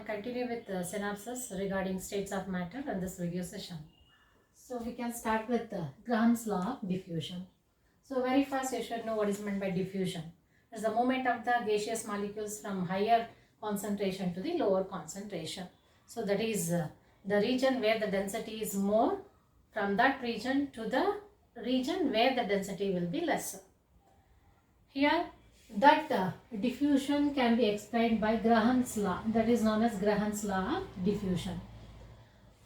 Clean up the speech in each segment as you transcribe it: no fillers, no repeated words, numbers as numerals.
continue with the synopsis regarding states of matter in this video session. So we can start with Graham's law of diffusion. So very first you should know what is meant by diffusion. It's the movement of the gaseous molecules from higher concentration to the lower concentration. So that is the region where the density is more, from that region to the region where the density will be lesser. Here that diffusion can be explained by Graham's law, that is known as Graham's law of diffusion.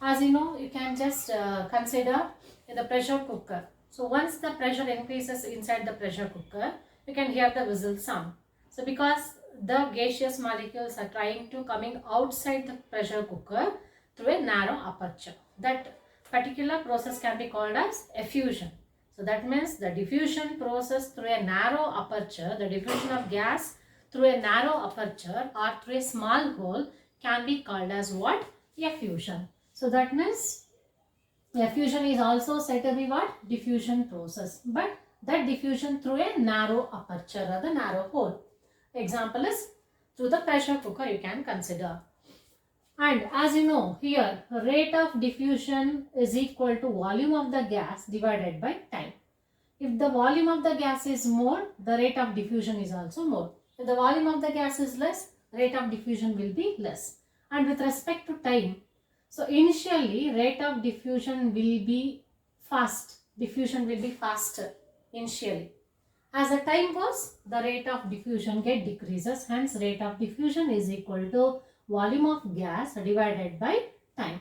As you know, you can just consider the pressure cooker. So once the pressure increases inside the pressure cooker, you can hear the whistle sound. So because the gaseous molecules are trying to coming outside the pressure cooker through a narrow aperture, that particular process can be called as effusion. So that means the diffusion process through a narrow aperture, the diffusion of gas through a narrow aperture or through a small hole can be called as what? Effusion. So that means effusion is also said to be what? Diffusion process. But that diffusion through a narrow aperture or the narrow hole. Example is through the pressure cooker you can consider. And as you know, here rate of diffusion is equal to volume of the gas divided by time. If the volume of the gas is more, the rate of diffusion is also more. If the volume of the gas is less, rate of diffusion will be less. And with respect to time, so initially rate of diffusion will be fast. Diffusion will be faster initially. As the time goes, the rate of diffusion decreases. Hence, rate of diffusion is equal to volume of gas divided by time.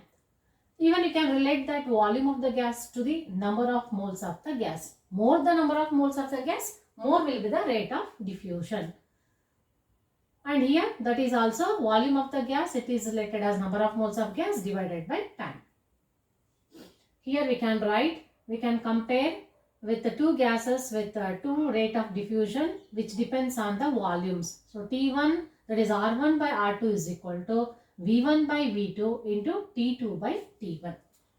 Even you can relate that volume of the gas to the number of moles of the gas. More the number of moles of the gas, more will be the rate of diffusion. And here that is also volume of the gas, it is related as number of moles of gas divided by time. Here we can write, we can compare with the two gases with two rate of diffusion which depends on the volumes. So T1, that is R1 by R2 is equal to V1 by V2 into T2 by T1.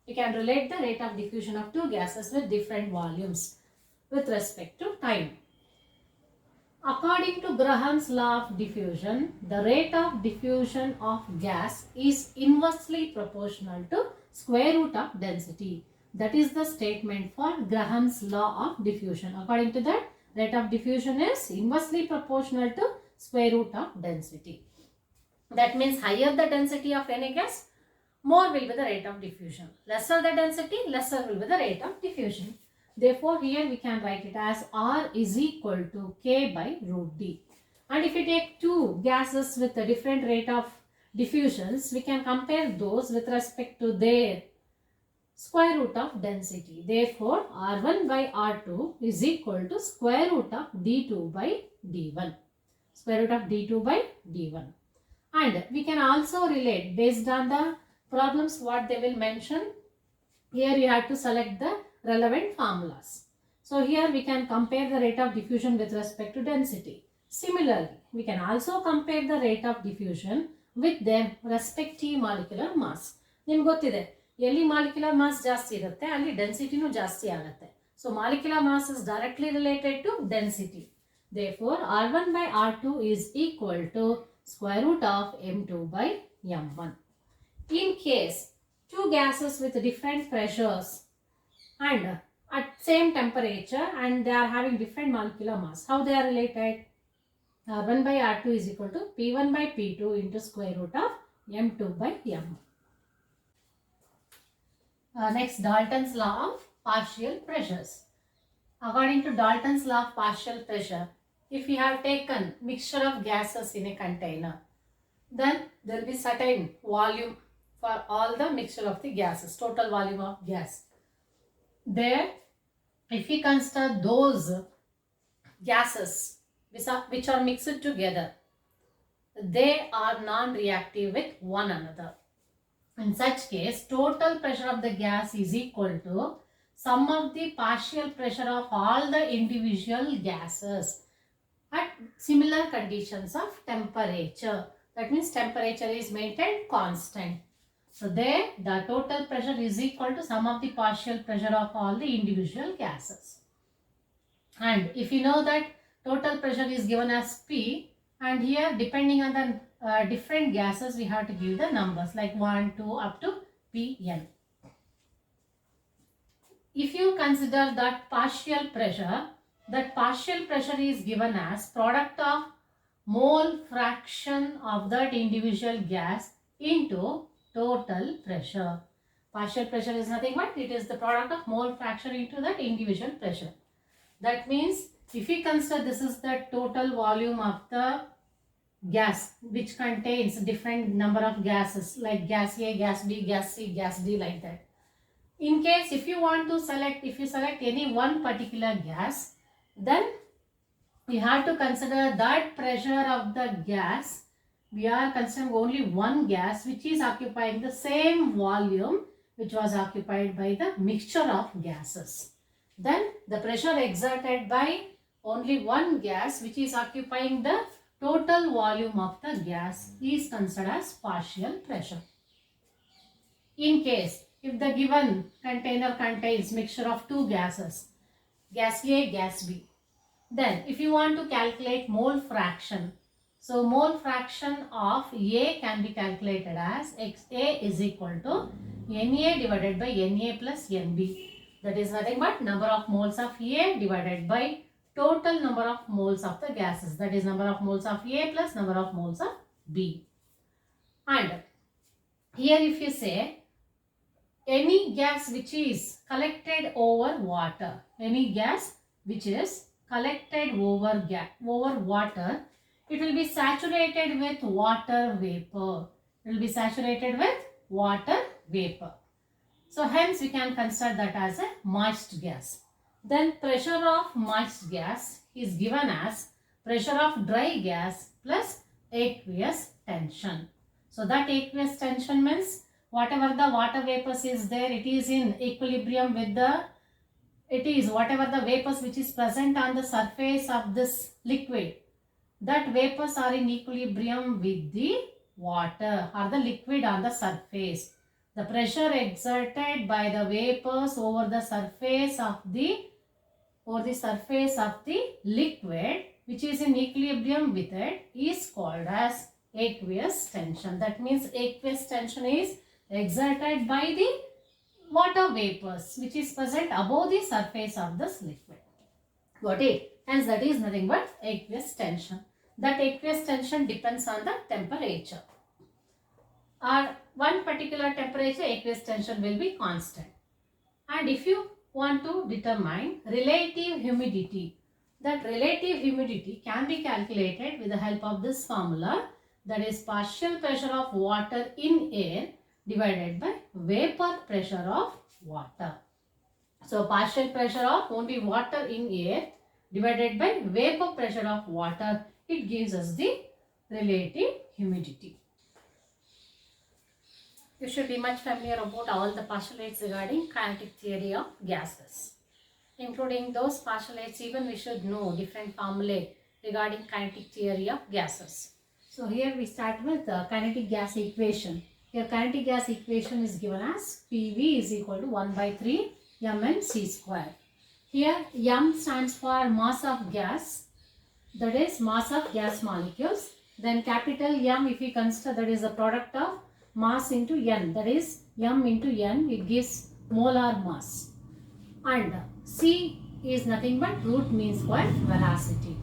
You can relate the rate of diffusion of two gases with different volumes with respect to time. According to Graham's law of diffusion, the rate of diffusion of gas is inversely proportional to square root of density. That is the statement for Graham's law of diffusion. According to that, rate of diffusion is inversely proportional to square root of density. That means higher the density of any gas, more will be the rate of diffusion. Lesser the density, lesser will be the rate of diffusion. Therefore, here we can write it as R is equal to K by root D. And if you take two gases with a different rate of diffusions, we can compare those with respect to their square root of density. Therefore, R1 by R2 is equal to square root of D2 by D1. Square root of D2 by D1. And we can also relate based on the problems what they will mention. Here you have to select the relevant formulas. So here we can compare the rate of diffusion with respect to density. Similarly, we can also compare the rate of diffusion with their respective molecular mass. ನಿಮಗೆ ಗೊತ್ತಿದೆ ಎಲ್ಲಿ molecular mass ಜಾಸ್ತಿ ಇರುತ್ತೆ ಅಲ್ಲಿ ಡೆನ್ಸಿಟಿನೂ ಜಾಸ್ತಿ ಆಗುತ್ತೆ. So molecular mass is directly related to density. Therefore, R1 by R2 is equal to square root of M2 by M1. In case two gases with different pressures and at same temperature and they are having different molecular mass, how they are related? R1 by R2 is equal to P1 by P2 into square root of M2 by M1. Next, Dalton's law of partial pressures. According to Dalton's law of partial pressure, if we have taken mixture of gases in a container, then there will be certain volume for all the mixture of the gases, total volume of gas. There, if we consider those gases which are mixed together, they are non-reactive with one another. In such case, total pressure of the gas is equal to sum of the partial pressure of all the individual gases at similar conditions of temperature. That means temperature is maintained constant. So there the total pressure is equal to sum of the partial pressure of all the individual gases. And if you know that total pressure is given as P, and here depending on the different gases we have to give the numbers like 1, 2 up to Pn. If you consider that partial pressure is given as product of mole fraction of that individual gas into total pressure. Partial pressure is nothing but it is the product of mole fraction into that individual pressure. That means if we consider this is the total volume of the gas which contains different number of gases like gas A, gas B, gas C, gas D, like that. In case if you select any one particular gas, then we have to consider that pressure of the gas. We are considering only one gas which is occupying the same volume which was occupied by the mixture of gases. Then the pressure exerted by only one gas which is occupying the total volume of the gas is considered as partial pressure. In case if the given container contains mixture of two gases, gas A, gas B, then if you want to calculate mole fraction, so mole fraction of A can be calculated as XA is equal to Na divided by Na plus Nb. That is nothing but number of moles of A divided by total number of moles of the gases. That is number of moles of A plus number of moles of B. And here if you say any gas which is collected over water, any gas which is collected over water, it will be saturated with water vapor. It will be saturated with water vapor. So hence we can consider that as a moist gas. Then pressure of moist gas is given as pressure of dry gas plus aqueous tension. So that aqueous tension means whatever the water vapors is there, it is in equilibrium with whatever the vapors which is present on the surface of this liquid, that vapors are in equilibrium with the water or the liquid on the surface. The pressure exerted by the vapors over the surface of the liquid which is in equilibrium with it is called as aqueous tension. That means aqueous tension is exerted by the water vapors which is present above the surface of this liquid. Got it? Hence that is nothing but aqueous tension. That aqueous tension depends on the temperature. At one particular temperature, aqueous tension will be constant. And if you want to determine relative humidity, that relative humidity can be calculated with the help of this formula, that is partial pressure of water in air divided by vapor pressure of water. So partial pressure of only water in air divided by vapor pressure of water, it gives us the relative humidity. You should be much familiar about all the postulates regarding kinetic theory of gases. Including those postulates, even we should know different formulae regarding kinetic theory of gases. So here we start with the kinetic gas equation. Here kinetic gas equation is given as PV is equal to 1 by 3 mc square. Here m stands for mass of gas, that is mass of gas molecules. Then capital M, if we consider, that is the product of mass into n, that is m into n, it gives molar mass. And C is nothing but root mean square velocity.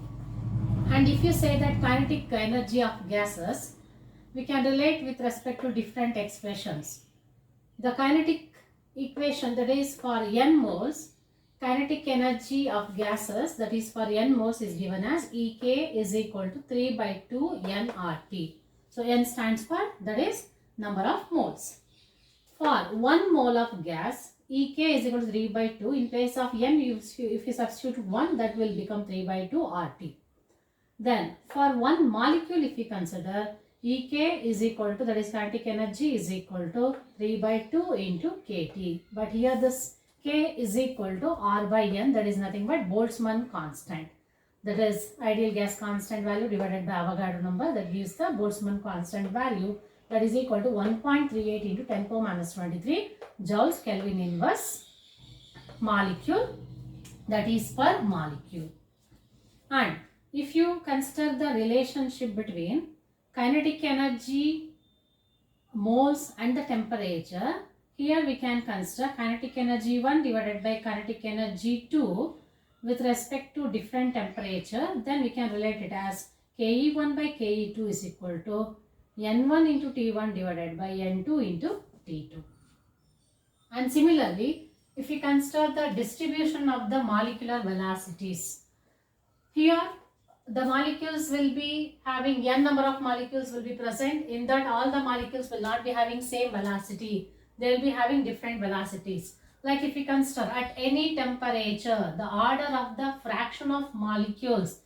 And if you say that kinetic energy of gases, we can relate with respect to different expressions. The kinetic equation, that is for n moles, kinetic energy of gases, that is for n moles, is given as Ek is equal to 3 by 2 nRT. So n stands for, that is number of moles. For 1 mole of gas, Ek is equal to 3 by 2. In place of n, if you substitute 1, that will become 3 by 2 RT. Then for 1 molecule, if we consider, Ek is equal to, that is kinetic energy is equal to 3 by 2 into kT. But here this K is equal to R by N, that is nothing but Boltzmann constant. That is ideal gas constant value divided by Avogadro number, that gives the Boltzmann constant value, that is equal to 1.38 into 10 power minus 23 joules Kelvin inverse molecule, that is per molecule. And if you consider the relationship between kinetic energy, moles and the temperature. Here we can consider kinetic energy 1 divided by kinetic energy 2 with respect to different temperature. Then we can relate it as Ke1 by Ke2 is equal to N1 into T1 divided by N2 into T2. And similarly, if we consider the distribution of the molecular velocities, here the molecules will be having n number of molecules will be present. In that, all the molecules will not be having same velocity. They will be having different velocities. Like if we consider at any temperature, the order of the fraction of molecules,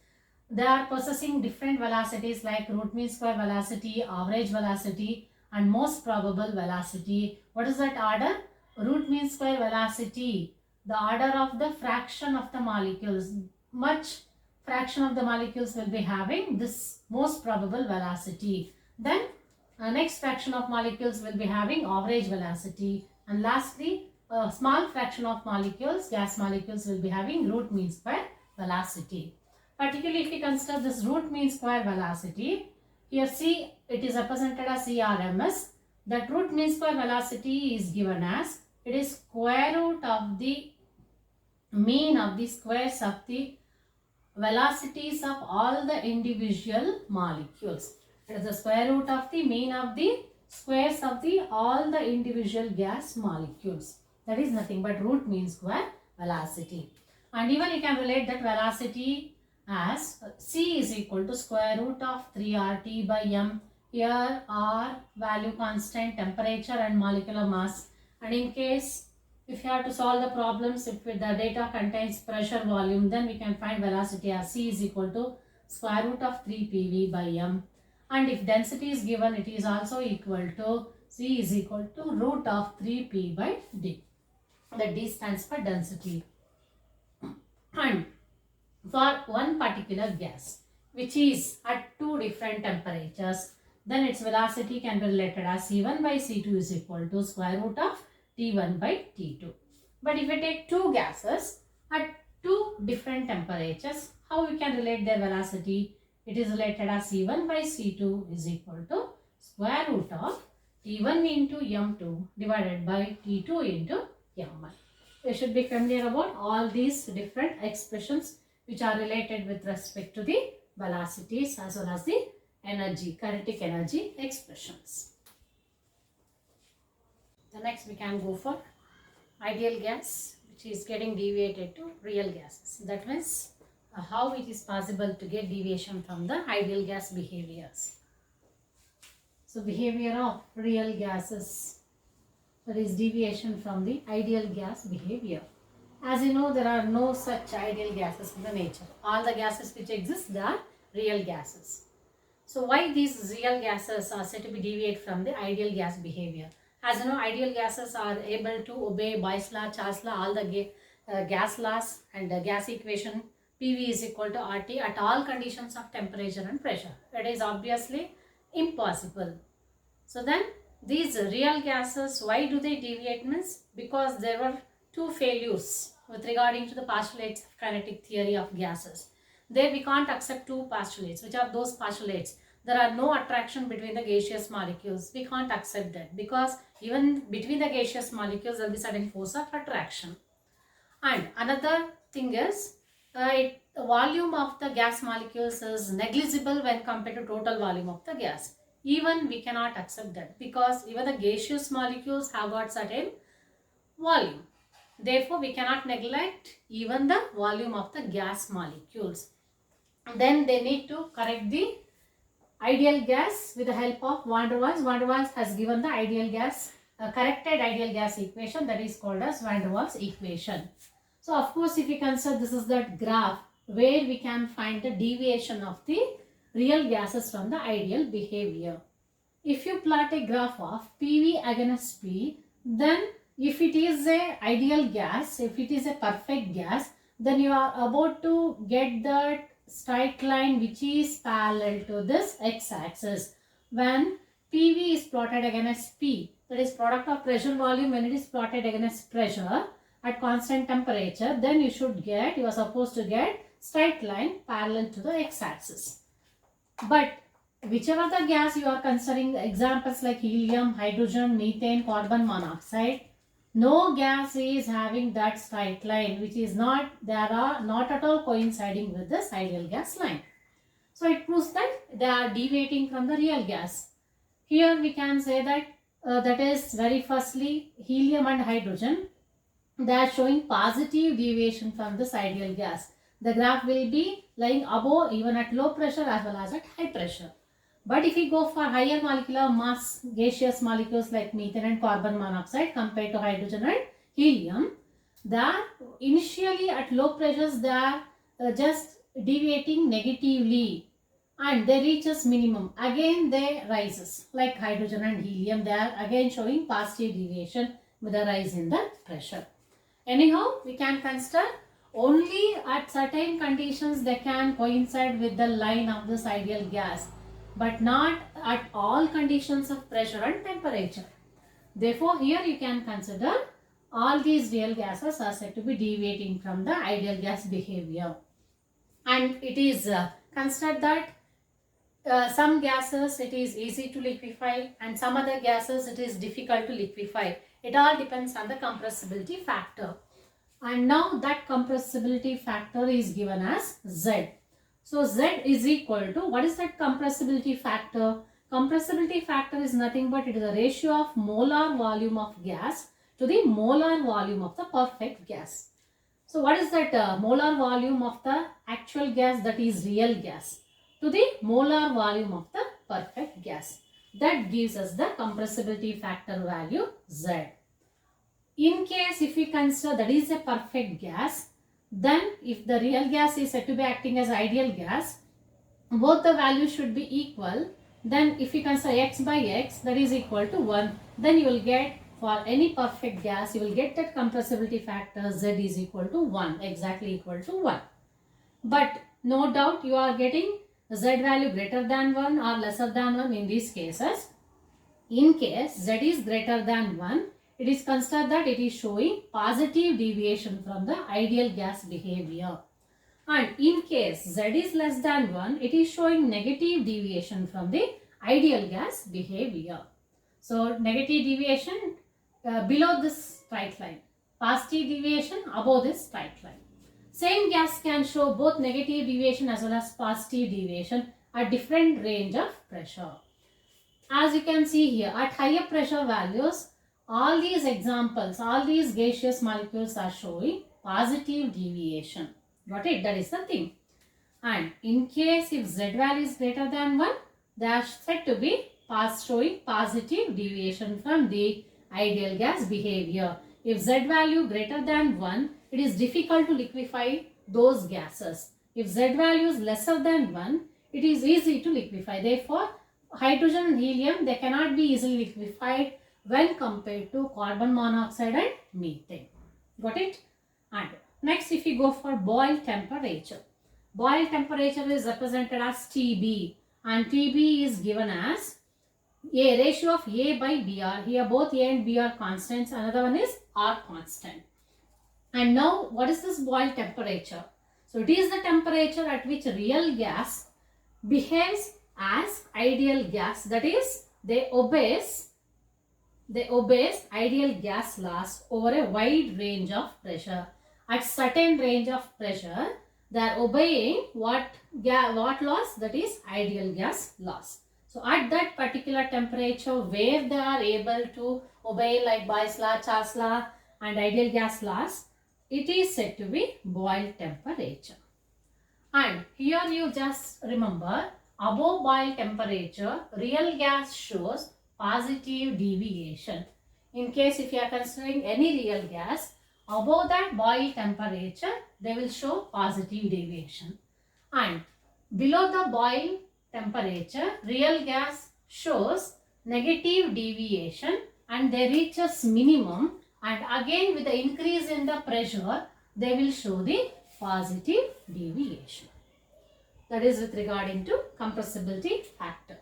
they are possessing different velocities like root mean square velocity, average velocity and most probable velocity. What is that order? Root mean square velocity, the order of the fraction of the molecules. Much fraction of the molecules will be having this most probable velocity. Then next fraction of molecules will be having average velocity. And lastly, a small fraction of molecules, gas molecules, will be having root mean square velocity. Particularly if we consider this root mean square velocity, here C, it is represented as CRMS. That root mean square velocity is given as, it is square root of the mean of the squares of the velocities of all the individual molecules. It is the square root of the mean of the squares of the all the individual gas molecules. That is nothing but root mean square velocity. And even you can relate that velocity as C is equal to square root of 3RT by M. Here R value constant, temperature and molecular mass. And in case if you have to solve the problems, if the data contains pressure volume, then we can find velocity as C is equal to square root of 3 PV by M. And if density is given, it is also equal to C is equal to root of 3 P by D. The D stands for density. And for one particular gas, which is at two different temperatures, then its velocity can be related as C1 by C2 is equal to square root of T1 by T2. But if we take two gases at two different temperatures, how we can relate their velocity? It is related as C1 by C2 is equal to square root of T1 into M2 divided by T2 into M1. We should be familiar about all these different expressions which are related with respect to the velocities as well as the energy, kinetic energy expressions. The next we can go for ideal gas, which is getting deviated to real gases. That means how it is possible to get deviation from the ideal gas behaviors. So behavior of real gases, that is deviation from the ideal gas behavior. As you know, there are no such ideal gases in the nature. All the gases which exist, they are real gases. So why these real gases are said to be deviate from the ideal gas behavior? As you know, ideal gases are able to obey Boyle's law, Charles law, all the gas laws and gas equation. PV is equal to RT at all conditions of temperature and pressure. It is obviously impossible. So then these real gases, why do they deviate? Means because there were two failures with regarding to the postulates of kinetic theory of gases. There we can't accept two postulates. Which are those postulates? There are no attraction between the gaseous molecules. We can't accept that because even between the gaseous molecules there will be certain force of attraction. And another thing is the volume of the gas molecules is negligible when compared to total volume of the gas. Even we cannot accept that because even the gaseous molecules have got certain volume. Therefore, we cannot neglect even the volume of the gas molecules. Then they need to correct the ideal gas with the help of Van der Waals. Van der Waals has given the ideal gas, corrected ideal gas equation, that is called as Van der Waals equation. So, of course, if we consider this is that graph where we can find the deviation of the real gases from the ideal behavior. If you plot a graph of PV against P, then if it is a ideal gas, if it is a perfect gas, then you are about to get that straight line which is parallel to this x-axis. When PV is plotted against P, that is product of pressure volume, when it is plotted against pressure at constant temperature, then you are supposed to get straight line parallel to the x-axis. But whichever the gas you are considering, examples like helium, hydrogen, methane, carbon monoxide, no gas is having that straight line, which is not, they are not at all coinciding with this ideal gas line. So it proves that they are deviating from the real gas. Here we can say that that is very firstly helium and hydrogen, they are showing positive deviation from this ideal gas. The graph will be lying above even at low pressure as well as at high pressure. But if we go for higher molecular mass gaseous molecules like methane and carbon monoxide compared to hydrogen and helium, they are initially at low pressures, they are just deviating negatively and they reaches minimum. Again they rises like hydrogen and helium, they are again showing positive deviation with a rise in the pressure. Anyhow, we can consider only at certain conditions they can coincide with the line of this ideal gas, but not at all conditions of pressure and temperature. Therefore, here you can consider all these real gases are said to be deviating from the ideal gas behavior. And it is considered that some gases it is easy to liquefy and some other gases it is difficult to liquefy. It all depends on the compressibility factor. And now that compressibility factor is given as Z. So Z is equal to, what is that compressibility factor? Compressibility factor is nothing but it is a ratio of molar volume of gas to the molar volume of the perfect gas. So what is that molar volume of the actual gas, that is real gas, to the molar volume of the perfect gas. That gives us the compressibility factor value Z. In case if we consider that is a perfect gas, then if the real gas is said to be acting as ideal gas, both the values should be equal. Then if we consider x by x, that is equal to 1, then you will get, for any perfect gas, you will get that compressibility factor Z is equal to 1, exactly equal to 1. But no doubt you are getting Z value greater than 1 or lesser than 1 in these cases. In case Z is greater than 1, it is considered that it is showing positive deviation from the ideal gas behavior. And in case Z is less than 1, it is showing negative deviation from the ideal gas behavior. So negative deviation below this straight line, positive deviation above this straight line. Same gas can show both negative deviation as well as positive deviation at different range of pressure. As you can see here, at higher pressure values, all these examples, all these gaseous molecules are showing positive deviation. Got it? That is the thing. And in case if Z value is greater than 1, they are said to be showing positive deviation from the ideal gas behavior. If Z value greater than 1, it is difficult to liquefy those gases. If Z value is lesser than 1, it is easy to liquefy. Therefore, hydrogen and helium, they cannot be easily liquefied when compared to carbon monoxide and methane. Got it? And next, if we go for boil temperature. Boil temperature is represented as TB, and TB is given as a ratio of A by BR. Here both A and B are constants. Another one is R constant. And now what is this boil temperature? So it is the temperature at which real gas behaves as ideal gas. That is, they obeys ideal gas laws over a wide range of pressure. At certain range of pressure, they are obeying what laws? That is ideal gas laws. So at that particular temperature where they are able to obey like Boyle's law, Charles law and ideal gas laws, it is said to be boil temperature. And here you just remember, above boil temperature, real gas shows positive deviation. In case if you are considering any real gas, above that boil temperature, they will show positive deviation. And below the boil temperature, real gas shows negative deviation and they reaches minimum, and again with the increase in the pressure, they will show the positive deviation. That is with regarding to compressibility factor.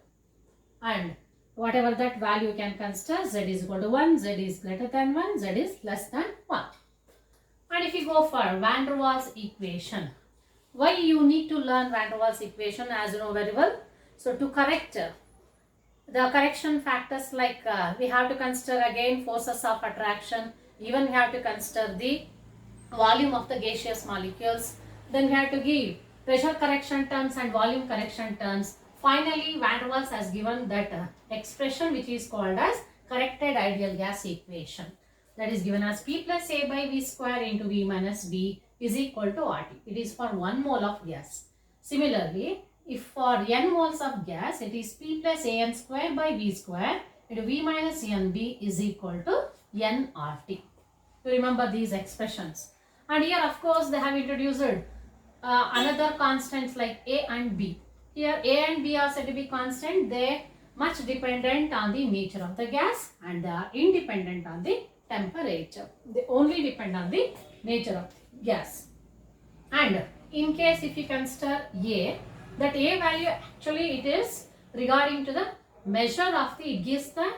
And whatever that value you can consider, Z is equal to 1, Z is greater than 1, Z is less than 1. And if you go for Van der Waals equation, why you need to learn Van der Waals equation, as you know very well. So to correct the correction factors, like we have to consider again forces of attraction, even we have to consider the volume of the gaseous molecules, then we have to give pressure correction terms and volume correction terms. Finally, Van der Waals has given that expression which is called as corrected ideal gas equation, that is given as P plus A by V square into V minus B is equal to RT. It is for 1 mole of gas. Similarly, if for n moles of gas, it is P plus AN square by V square into V minus NB is equal to nRT. To remember these expressions. And here, of course, they have introduced another constants like A and B. Here, A and B are said to be constant. They much dependent on the nature of the gas and they are independent on the temperature. They only depend on the nature of gas. And in case if you consider A, that A value actually it is regarding to the measure of the, it gives the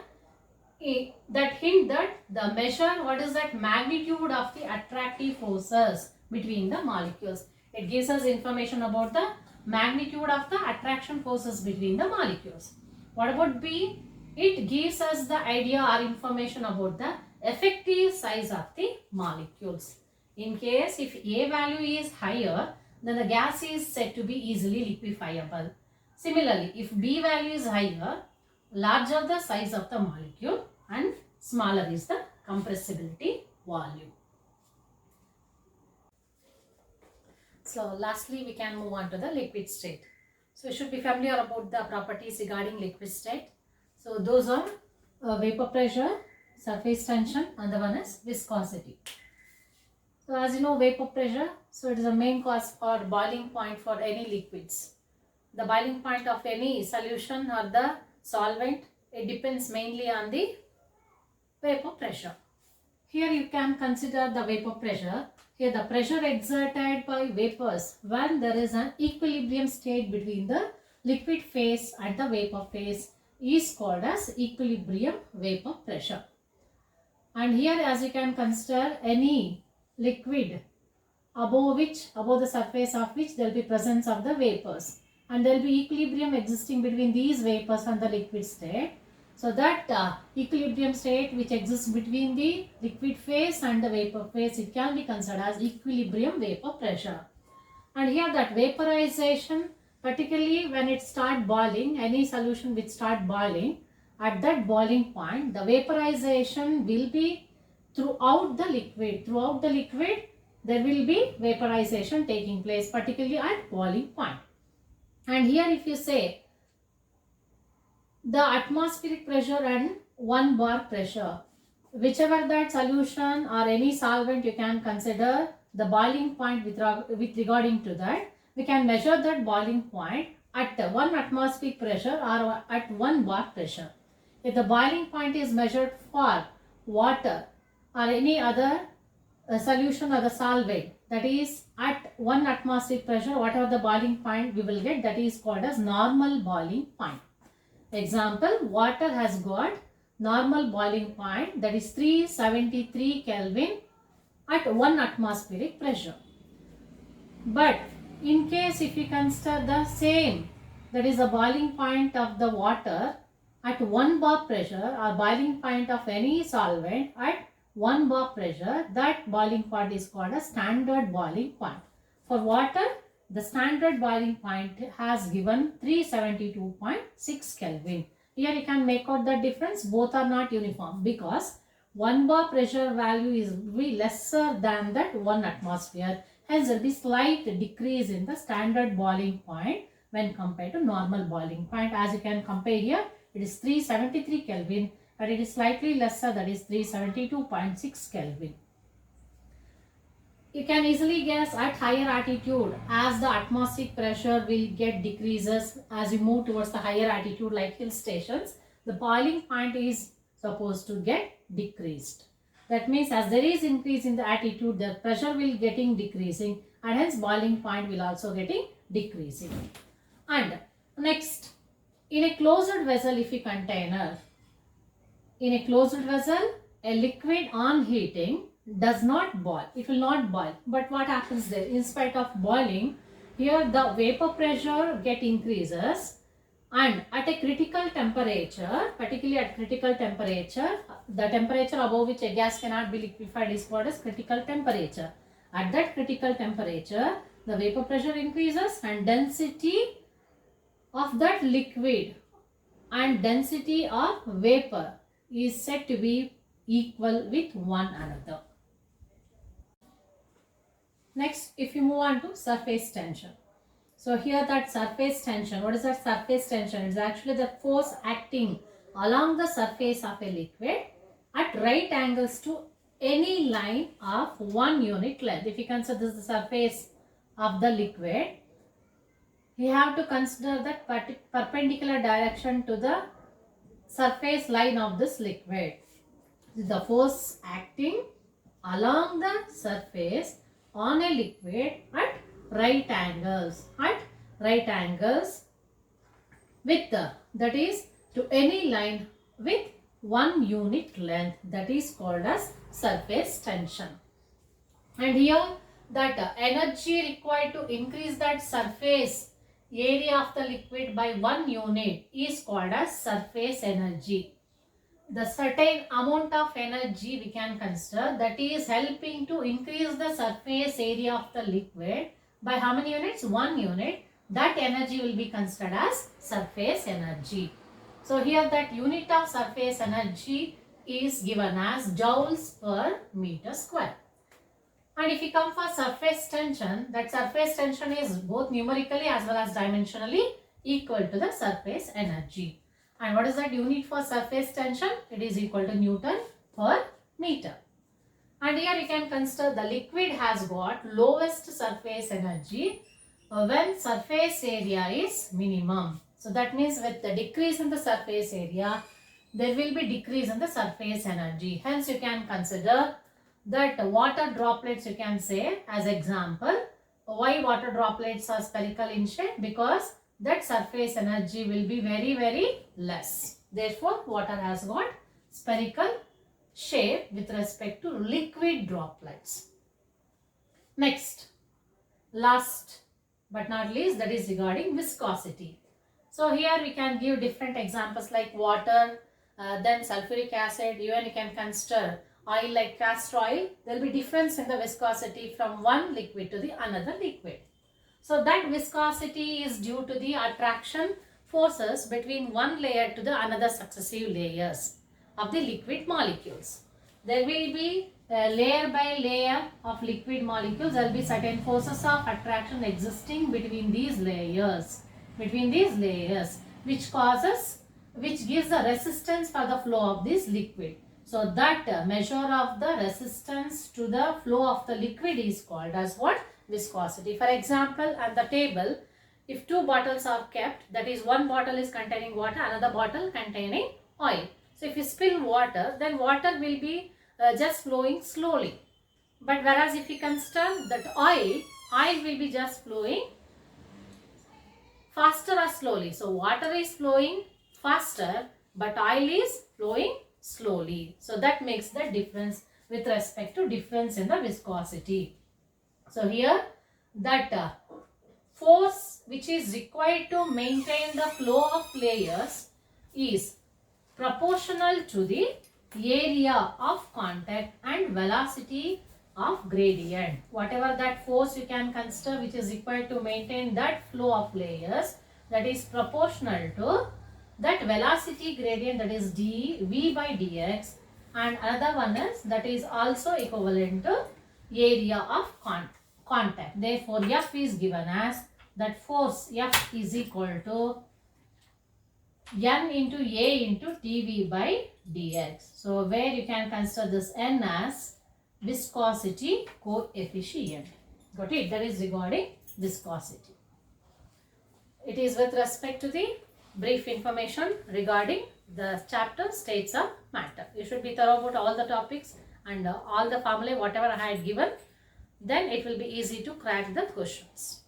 that hint that the measure, what is that magnitude of the attractive forces between the molecules. It gives us information about the magnitude of the attraction forces between the molecules. What about B? It gives us the idea or information about the effective size of the molecules. In case if A value is higher, then the gas is said to be easily liquefiable. Similarly, if B value is higher, larger the size of the molecule and smaller is the compressibility volume. So lastly, we can move on to the liquid state. So you should be familiar about the properties regarding liquid state. So those are vapor pressure, surface tension, and the one is viscosity. So as you know, vapor pressure, so it is a main cause for boiling point for any liquids. The boiling point of any solution or the solvent, it depends mainly on the vapor pressure. Here you can consider the vapor pressure. Here the pressure exerted by vapors when there is an equilibrium state between the liquid phase and the vapor phase is called as equilibrium vapor pressure. And here as you can consider any liquid above the surface of which there will be presence of the vapors, and there will be equilibrium existing between these vapors and the liquid state. So that equilibrium state which exists between the liquid phase and the vapor phase, it can be considered as equilibrium vapor pressure. And here that vaporization, particularly when it start boiling, any solution which start boiling, at that boiling point, the vaporization will be throughout the liquid. Throughout the liquid, there will be vaporization taking place, particularly at boiling point. And here if you say the atmospheric pressure and 1 bar pressure, whichever that solution or any solvent you can consider the boiling point with regarding to that, we can measure that boiling point at 1 atmospheric pressure or at 1 bar pressure. If the boiling point is measured for water or any other solution or the solvent, that is at 1 atmospheric pressure, whatever the boiling point we will get, that is called as normal boiling point. Example, water has got normal boiling point, that is 373 Kelvin at 1 atmospheric pressure. But in case if you consider the same, that is the boiling point of the water at 1 bar pressure or boiling point of any solvent at 1 bar pressure, that boiling point is called a standard boiling point. For water, the standard boiling point has given 372.6 Kelvin. Here you can make out the difference. Both are not uniform because 1 bar pressure value is way lesser than that 1 atmosphere. Hence there will be slight decrease in the standard boiling point when compared to normal boiling point. As you can compare here, it is 373 Kelvin, but it is slightly lesser, that is 372.6 Kelvin. You can easily guess at higher altitude, as the atmospheric pressure will get decreases as you move towards the higher altitude like hill stations, the boiling point is supposed to get decreased. That means as there is increase in the altitude, the pressure will getting decreasing and hence boiling point will also getting decreasing. And next, in a closed vessel, if a container, in a closed vessel, a liquid on heating does not boil. It will not boil. But what happens there? In spite of boiling, here the vapor pressure get increases And at a critical temperature, particularly at critical temperature, the temperature above which a gas cannot be liquefied is called as critical temperature. At that critical temperature, the vapor pressure increases and density of that liquid and density of vapor is said to be equal with one another. Next, if you move on to surface tension. So here that surface tension, what is that surface tension? It's actually the force acting along the surface of a liquid at right angles to any line of 1 unit length. If you consider this the surface of the liquid, you have to consider that perpendicular direction to the surface line of this liquid. The force acting along the surface on a liquid at right angles with that is to any line with 1 unit length, that is called as surface tension. And here that energy required to increase that surface area of the liquid by 1 unit is called as surface energy. The certain amount of energy we can consider that is helping to increase the surface area of the liquid by how many units? 1 unit. That energy will be considered as surface energy. So here that unit of surface energy is given as joules per meter square. And if you come for surface tension, that surface tension is both numerically as well as dimensionally equal to the surface energy. And what is that unit for surface tension? It is equal to Newton per meter. And here we can consider the liquid has got lowest surface energy when surface area is minimum. So that means with the decrease in the surface area, there will be decrease in the surface energy. Hence you can consider that water droplets, you can say as example. Why water droplets are spherical in shape? Because that surface energy will be very less. Therefore, water has got spherical shape with respect to liquid droplets. Next, last but not least, that is regarding viscosity. So here we can give different examples like water, then sulfuric acid. Even you can consider oil like castor oil. There will be difference in the viscosity from one liquid to the another liquid. So that viscosity is due to the attraction forces between one layer to the another successive layers of the liquid molecules. There will be layer by layer of liquid molecules. There will be certain forces of attraction existing between these layers, which gives the resistance for the flow of this liquid. So that measure of the resistance to the flow of the liquid is called as what? Viscosity. For example, at the table, if 2 bottles are kept, that is one bottle is containing water, another bottle containing oil. So if you spill water, then water will be just flowing slowly. But whereas if you consider that oil will be just flowing faster or slowly. So water is flowing faster, but oil is flowing slowly. So that makes the difference with respect to difference in the viscosity. So here that force which is required to maintain the flow of layers is proportional to the area of contact and velocity of gradient. Whatever that force you can consider which is required to maintain that flow of layers, that is proportional to that velocity gradient, that is v by dx, and another one is that is also equivalent to area of contact. Therefore, F is given as that force F is equal to N into A into dV by dx. So, where you can consider this N as viscosity coefficient. Got it? That is regarding viscosity. It is with respect to the brief information regarding the chapter states of matter. You should be thorough about all the topics and all the formulae whatever I had given. Then it will be easy to crack the questions.